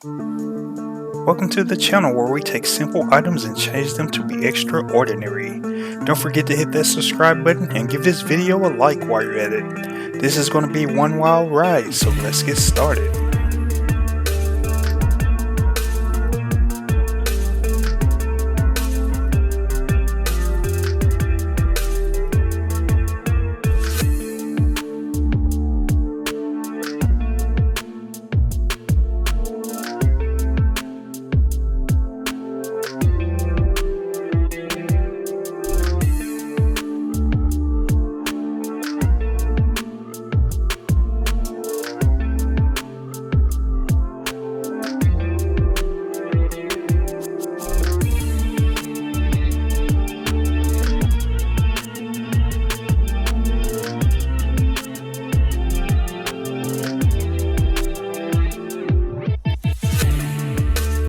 Welcome to the channel where we take simple items and change them to be extraordinary. Don't forget to hit that subscribe button and give this video a like while you're at it. This is going to be one wild ride, so let's get started.